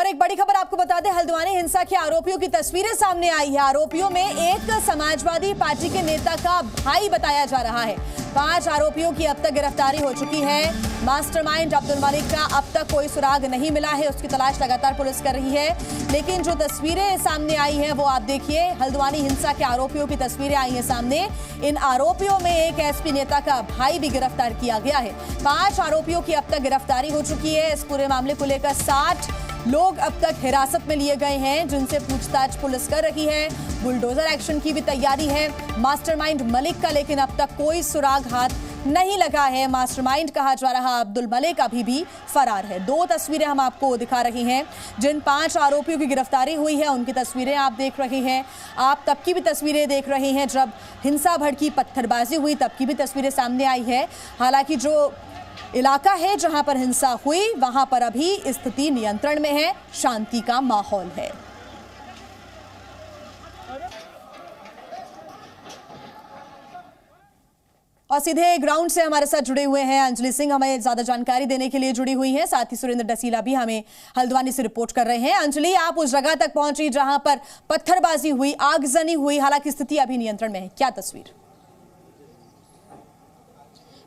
और एक बड़ी खबर आपको बता दें, हल्द्वानी हिंसा के आरोपियों की तस्वीरें सामने आई है। आरोपियों में एक समाजवादी पार्टी के नेता का भाई बताया जा रहा है। 5 आरोपियों की अब तक गिरफ्तारी हो चुकी है। मास्टरमाइंड अब्दुल मलिक का अब तक कोई सुराग नहीं मिला है, उसकी तलाश लगातार पुलिस कर रही है। लेकिन जो तस्वीरें सामने आई हैं वो आप देखिए, हल्द्वानी हिंसा के आरोपियों की तस्वीरें आई हैं सामने। इन आरोपियों में एक एसपी नेता का भाई भी गिरफ्तार किया गया है। 5 आरोपियों की अब तक गिरफ्तारी हो चुकी है। इस पूरे मामले को लेकर 60 लोग अब तक हिरासत में लिए गए हैं, जिनसे पूछताछ पुलिस कर रही है। बुलडोजर एक्शन की भी तैयारी है मास्टरमाइंड मलिक का, लेकिन अब तक कोई सुराग हाथ नहीं लगा है। मास्टरमाइंड कहा जा रहा अब्दुल मलिक अभी भी फरार है। 2 तस्वीरें हम आपको दिखा रही हैं। जिन 5 आरोपियों की गिरफ्तारी हुई है उनकी तस्वीरें आप देख रहे हैं। आप तब की भी तस्वीरें देख रहे हैं जब हिंसा भड़की, पत्थरबाजी हुई, तब की भी तस्वीरें सामने आई है। हालांकि जो इलाका है जहां पर हिंसा हुई वहां पर अभी स्थिति नियंत्रण में है, शांति का माहौल है। और सीधे ग्राउंड से हमारे साथ जुड़े हुए हैं अंजलि सिंह, हमें ज्यादा जानकारी देने के लिए जुड़ी हुई हैं। साथ ही सुरेंद्र डसीला भी हमें हल्द्वानी से रिपोर्ट कर रहे हैं। अंजलि, आप उस जगह तक पहुंची जहां पर पत्थरबाजी हुई, आगजनी हुई, हालांकि स्थिति अभी नियंत्रण में है, क्या तस्वीर?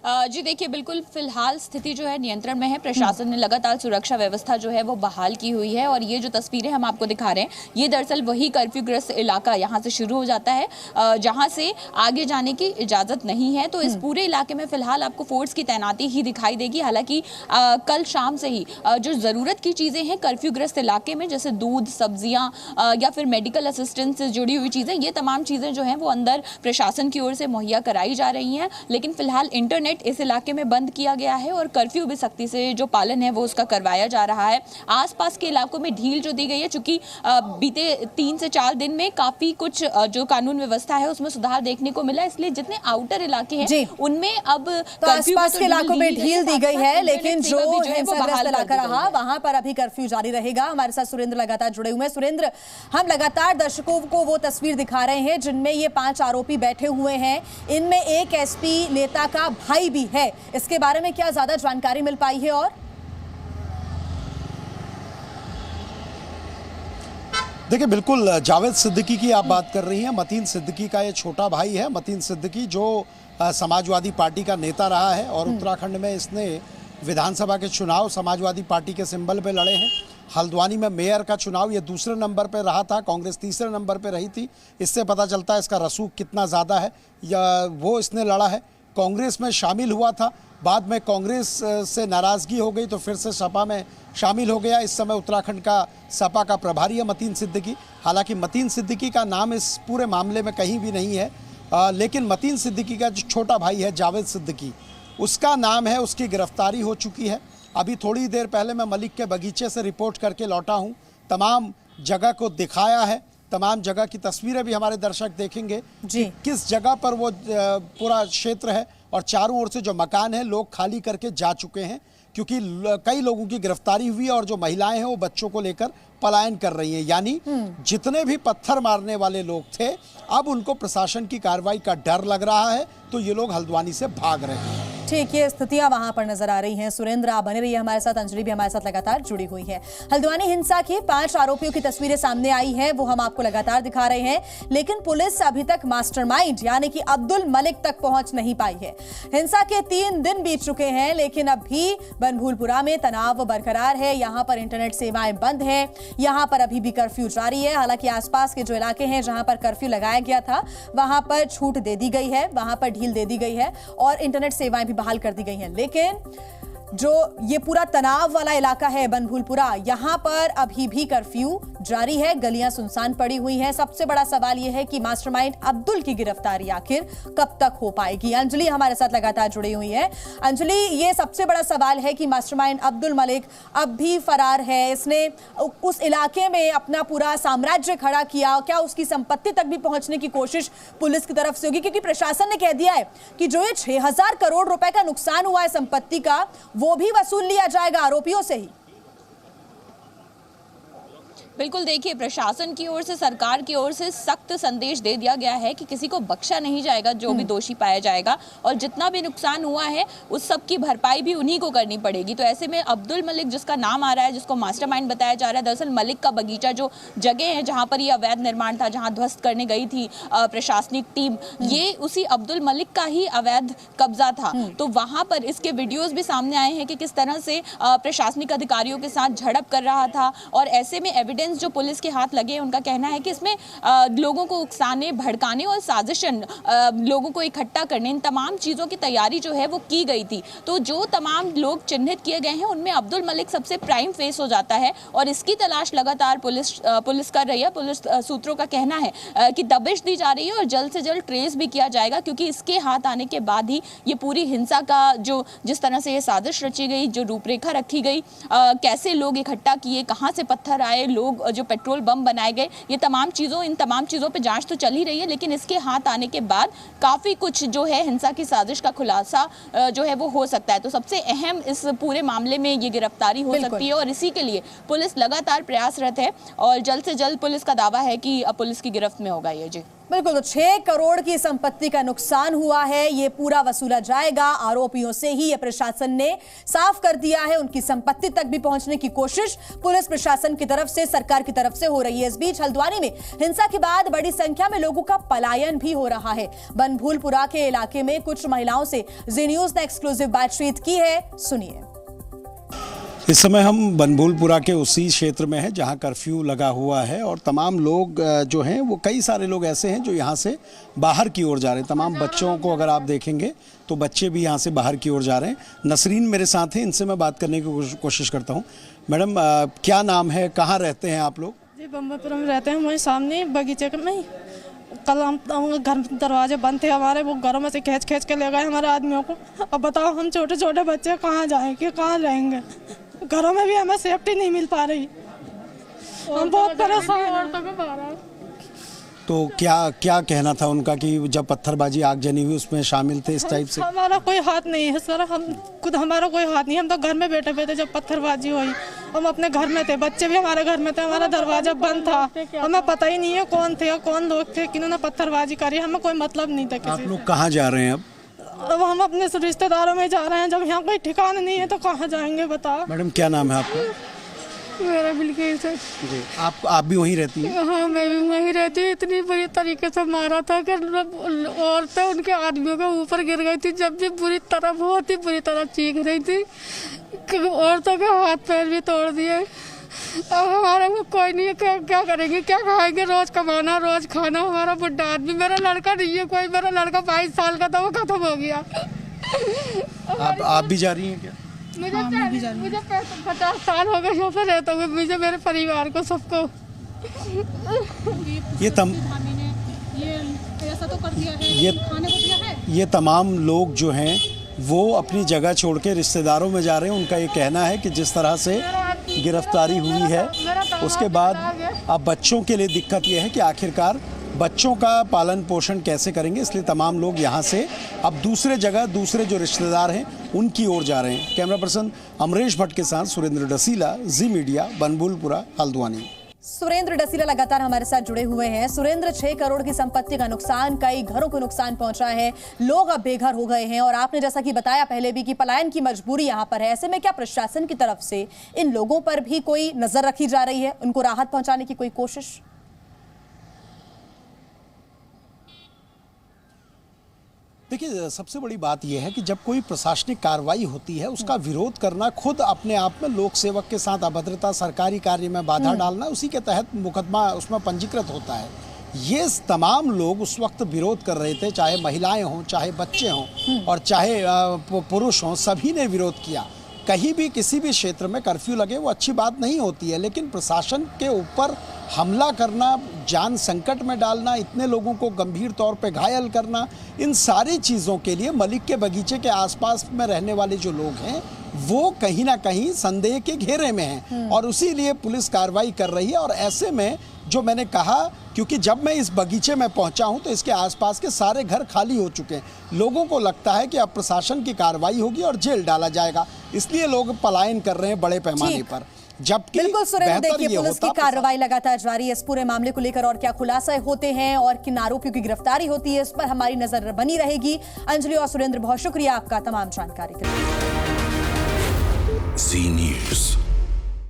जी देखिए, बिल्कुल फिलहाल स्थिति जो है नियंत्रण में है। प्रशासन ने लगातार सुरक्षा व्यवस्था जो है वो बहाल की हुई है। और ये जो तस्वीरें हम आपको दिखा रहे हैं, ये दरअसल वही कर्फ्यूग्रस्त इलाका यहाँ से शुरू हो जाता है जहाँ से आगे जाने की इजाज़त नहीं है। तो इस पूरे इलाके में फिलहाल आपको फोर्स की तैनाती ही दिखाई देगी। हालांकि कल शाम से ही जो ज़रूरत की चीज़ें हैं कर्फ्यूग्रस्त इलाके में, जैसे दूध, सब्जियाँ या फिर मेडिकल असिस्टेंस से जुड़ी हुई चीज़ें, ये तमाम चीज़ें जो हैं वो अंदर प्रशासन की ओर से मुहैया कराई जा रही हैं। लेकिन फिलहाल इंटरनेट इस इलाके में बंद किया गया है और कर्फ्यू भी सख्ती से जो पालन है वो उसका करवाया जा रहा है। आसपास के इलाकों में ढील जो दी गई है, चूंकि बीते 3 से 4 दिन में काफी कुछ जो कानून व्यवस्था है उसमें सुधार देखने को मिला, इसलिए जितने आउटर इलाके हैं उनमें अब तो आसपास के इलाकों में ढील दी गई है। लेकिन जो हिंसाग्रस्त इलाका रहा वहां पर अभी कर्फ्यू जारी रहेगा। हमारे साथ सुरेंद्र लगातार जुड़े हुए हैं। सुरेंद्र, हम लगातार दर्शकों को वो तस्वीर दिखा रहे हैं जिनमें ये 5 आरोपी बैठे हुए हैं। इनमें एक एसपी नेता का भाई भी है। इसके बारे में क्या ज्यादा जानकारी मिल पाई है? और देखिए, बिल्कुल जावेद सिद्दीकी की आप बात कर रही हैं। मतीन सिद्दीकी का ये छोटा भाई है। मतीन सिद्दीकी जो समाजवादी पार्टी का नेता रहा है और उत्तराखंड में इसने विधानसभा के चुनाव समाजवादी पार्टी के सिंबल पे लड़े हैं। हल्द्वानी में मेयर का चुनाव ये दूसरे नंबर पे रहा था, कांग्रेस तीसरे नंबर पे रही थी। इससे पता चलता है इसका रसूख कितना ज़्यादा है या वो इसने लड़ा है। कांग्रेस में शामिल हुआ था, बाद में कांग्रेस से नाराज़गी हो गई तो फिर से सपा में शामिल हो गया। इस समय उत्तराखंड का सपा का प्रभारी है मतीन सिद्दीकी। हालांकि मतीन सिद्दीकी का नाम इस पूरे मामले में कहीं भी नहीं है, लेकिन मतीन सिद्दीकी का जो छोटा भाई है जावेद सिद्दीकी, उसका नाम है। उसकी गिरफ्तारी हो चुकी है। अभी थोड़ी देर पहले मैं मलिक के बगीचे से रिपोर्ट करके लौटा हूँ। तमाम जगह को दिखाया है, तमाम जगह की तस्वीरें भी हमारे दर्शक देखेंगे जी। किस जगह पर वो पूरा क्षेत्र है और चारों ओर से जो मकान है लोग खाली करके जा चुके हैं, क्योंकि कई लोगों की गिरफ्तारी हुई है और जो महिलाएं हैं वो बच्चों को लेकर पलायन कर रही हैं। यानी जितने भी पत्थर मारने वाले लोग थे, अब उनको प्रशासन की कार्रवाई का डर लग रहा है, तो ये लोग हल्द्वानी से भाग रहे हैं। ठीक, ये स्थितियां वहां पर नजर आ रही हैं। सुरेंद्र, आप बने रहिए हमारे साथ। अंजलि भी हमारे साथ लगातार जुड़ी हुई है। हल्द्वानी हिंसा की 5 आरोपियों की तस्वीरें सामने आई हैं, वो हम आपको लगातार दिखा रहे हैं। लेकिन पुलिस अभी तक मास्टरमाइंड यानी कि अब्दुल मलिक तक पहुंच नहीं पाई है। हिंसा के 3 दिन बीत चुके हैं, लेकिन अब भी बनभूलपुरा में तनाव बरकरार है। यहाँ पर इंटरनेट सेवाएं बंद है, यहाँ पर अभी भी कर्फ्यू जारी है। हालांकि आसपास के जो इलाके हैं जहां पर कर्फ्यू लगाया गया था वहां पर छूट दे दी गई है, वहां पर ढील दे दी गई है और इंटरनेट सेवाएं भी बहाल कर दी गई हैं। लेकिन जो ये पूरा तनाव वाला इलाका है बनभूलपुरा, यहां पर अभी भी कर्फ्यू जारी है, गलियां सुनसान पड़ी हुई हैं। सबसे बड़ा सवाल यह है कि मास्टरमाइंड अब्दुल की गिरफ्तारी आखिर कब तक हो पाएगी? अंजलि हमारे साथ लगातार जुड़ी हुई है। अंजलि, ये सबसे बड़ा सवाल है कि मास्टरमाइंड अब्दुल मलिक अब भी फरार है। इसने उस इलाके में अपना पूरा साम्राज्य खड़ा किया, क्या उसकी संपत्ति तक भी पहुंचने की कोशिश पुलिस की तरफ से होगी? क्योंकि प्रशासन ने कह दिया है कि जो ये 6000 करोड़ रुपए का नुकसान हुआ है संपत्ति का, वो भी वसूल लिया जाएगा आरोपियों से ही। बिल्कुल, देखिए प्रशासन की ओर से, सरकार की ओर से सख्त संदेश दे दिया गया है कि किसी को बख्शा नहीं जाएगा जो भी दोषी पाया जाएगा, और जितना भी नुकसान हुआ है उस सब की भरपाई भी उन्हीं को करनी पड़ेगी। तो ऐसे में अब्दुल मलिक जिसका नाम आ रहा है, जिसको मास्टरमाइंड बताया जा रहा है, दरअसल मलिक का बगीचा जो जगह है जहां पर ये अवैध निर्माण था, जहां ध्वस्त करने गई थी प्रशासनिक टीम, ये उसी अब्दुल मलिक का ही अवैध कब्जा था। तो वहां पर इसके वीडियोज भी सामने आए हैं कि किस तरह से प्रशासनिक अधिकारियों के साथ झड़प कर रहा था। और ऐसे में एविडेंस जो पुलिस के हाथ लगे हैं, उनका कहना है कि इसमें लोगों को उकसाने, भड़काने और साजिशन, लोगों को इकट्ठा करने, इन तमाम चीज़ों की तैयारी जो है वो की गई थी। तो जो तमाम लोग चिन्हित किए गए हैं उनमें अब्दुल मलिक सबसे प्राइम फेस हो जाता है, और इसकी तलाश लगातार पुलिस कर रही है। पुलिस सूत्रों का कहना है कि दबिश दी जा रही है और जल्द से जल्द ट्रेस भी किया जाएगा, क्योंकि इसके हाथ आने के बाद ही ये पूरी हिंसा का जो जिस तरह से ये साजिश रची गई, जो रूपरेखा रखी गई, कैसे लोग इकट्ठा किए, कहाँ से पत्थर आए, लोग जो पेट्रोल बम बनाए गए, ये इन तमाम चीज़ों पे जांच तो चल ही रही है, लेकिन इसके हाथ आने के बाद काफ़ी कुछ जो है हिंसा की साजिश का खुलासा जो है वो हो सकता है। तो सबसे अहम इस पूरे मामले में ये गिरफ्तारी हो सकती है, और इसी के लिए पुलिस लगातार प्रयासरत है, और जल्द से जल्द पुलिस का दावा है कि अब पुलिस की गिरफ्त में होगा ये। जी बिल्कुल, तो 6 करोड़ की संपत्ति का नुकसान हुआ है, ये पूरा वसूला जाएगा। आरोपियों से ही ये प्रशासन ने साफ कर दिया है, उनकी संपत्ति तक भी पहुंचने की कोशिश पुलिस प्रशासन की तरफ से, सरकार की तरफ से हो रही है। इस बीच हल्द्वानी में हिंसा के बाद बड़ी संख्या में लोगों का पलायन भी हो रहा है। बनभूलपुरा के इलाके में कुछ महिलाओं से जी न्यूज ने एक्सक्लूसिव बातचीत की है, सुनिए। इस समय हम बनभूलपुरा के उसी क्षेत्र में हैं जहां कर्फ्यू लगा हुआ है, और तमाम लोग जो हैं वो कई सारे लोग ऐसे हैं जो यहां से बाहर की ओर जा रहे हैं। तमाम बच्चों को अगर आप देखेंगे तो बच्चे भी यहां से बाहर की ओर जा रहे हैं। नसरीन मेरे साथ हैं, इनसे मैं बात करने की कोशिश करता हूं। मैडम, क्या नाम है, कहाँ रहते हैं आप लोग? जी, बम्बईपुरा में रहते हैं, वहीं सामने बगीचे में। कल हम घर दरवाजे बंद थे हमारे, वो घरों में से खींच के ले गए हमारे आदमियों को। अब बताओ हम छोटे छोटे बच्चे कहाँ जाएंगे, कहाँ रहेंगे? घरों में भी हमें सेफ्टी नहीं मिल पा रही, हम बहुत परेशान हैं। तो क्या कहना था उनका कि जब पत्थरबाजी आगजनी हुई उसमें शामिल थे इस टाइप से? हमारा कोई हाथ नहीं है सर, हमारा कोई हाथ नहीं, हम तो घर में बैठे जब पत्थरबाजी हुई, हम अपने घर में थे, बच्चे भी हमारे घर में थे, हमारा दरवाजा बंद था, हमें पता ही नहीं है कौन थे, कौन लोग थे, किन्होंने पत्थरबाजी करी, हमें कोई मतलब नहीं था किसी। आप लोग कहाँ जा रहे हैं अब हम अपने रिश्तेदारों में जा रहे हैं, जब यहाँ कोई ठिकाना नहीं है तो कहाँ जाएंगे बताओ। मैडम, क्या नाम है आपका? मेरा बिल्किस है जी। आप भी वहीं रहती हैं? हाँ, मैं भी वहीं रहती हूँ। इतनी बुरी तरीके से मारा था कि औरतें उनके आदमियों के ऊपर गिर गई थी, जब भी बहुत ही बुरी तरह चीख रही थी कि औरतों के हाथ पैर भी तोड़ दिए। अब हमारे को कोई नहीं है, क्या करेंगे, क्या खाएंगे? रोज कमाना, रोज खाना। हमारा बुढ़ा आदमी, मेरा लड़का नहीं है कोई, मेरा लड़का 22 साल का था, वो खत्म हो गया। आप भी जा रही हैं क्या? मुझे 50 साल हो गए यहाँ पे रहते हुए, मुझे, मेरे परिवार को, सबको। ऐसा तो कर दिया है, खाने को दिया है। ये तमाम लोग जो हैं वो अपनी जगह छोड़ के रिश्तेदारों में जा रहे हैं। उनका ये कहना है कि जिस तरह से गिरफ्तारी हुई है उसके बाद अब बच्चों के लिए दिक्कत यह है कि आखिरकार बच्चों का पालन पोषण कैसे करेंगे, इसलिए तमाम लोग यहाँ से अब दूसरे जगह, दूसरे जो रिश्तेदार हैं उनकी ओर जा रहे हैं। कैमरा पर्सन अमरेश भट्ट के साथ सुरेंद्र डसीला, जी मीडिया, बनभूलपुरा, हल्द्वानी। सुरेंद्र डसीला लगातार हमारे साथ जुड़े हुए हैं। सुरेंद्र, 6 करोड़ की संपत्ति का नुकसान, कई घरों को नुकसान पहुंचा है, लोग अब बेघर हो गए हैं, और आपने जैसा कि बताया पहले भी कि पलायन की मजबूरी यहां पर है। ऐसे में क्या प्रशासन की तरफ से इन लोगों पर भी कोई नजर रखी जा रही है, उनको राहत पहुंचाने की कोई कोशिश? देखिए, सबसे बड़ी बात यह है कि जब कोई प्रशासनिक कार्रवाई होती है उसका विरोध करना खुद अपने आप में लोक सेवक के साथ अभद्रता, सरकारी कार्य में बाधा डालना, उसी के तहत मुकदमा उसमें पंजीकृत होता है। ये तमाम लोग उस वक्त विरोध कर रहे थे, चाहे महिलाएं हों, चाहे बच्चे हों और चाहे पुरुष हों, सभी ने विरोध किया। कहीं भी किसी भी क्षेत्र में कर्फ्यू लगे वो अच्छी बात नहीं होती है, लेकिन प्रशासन के ऊपर हमला करना, जान संकट में डालना, इतने लोगों को गंभीर तौर पे घायल करना, इन सारी चीज़ों के लिए मलिक के बगीचे के आसपास में रहने वाले जो लोग हैं वो कहीं ना कहीं संदेह के घेरे में हैं, और उसी लिए पुलिस कार्रवाई कर रही है। और ऐसे में जो मैंने कहा, क्योंकि जब मैं इस बगीचे में पहुंचा हूं तो इसके आसपास के सारे घर खाली हो चुके हैं। लोगों को लगता है कि अब प्रशासन की कार्रवाई होगी और जेल डाला जाएगा, इसलिए लोग पलायन कर रहे हैं बड़े पैमाने पर। जबकि बिल्कुल सुरेंद्र, बेहतर देखिए ये पुलिस की होता कार्रवाई लगातार जारी है। इस पूरे मामले को लेकर और क्या खुलासे होते हैं और किन आरोपियों की गिरफ्तारी होती है, इस पर हमारी नजर बनी रहेगी। अंजलि और सुरेंद्र, बहुत शुक्रिया आपका तमाम जानकारी के लिए। जी न्यूज़।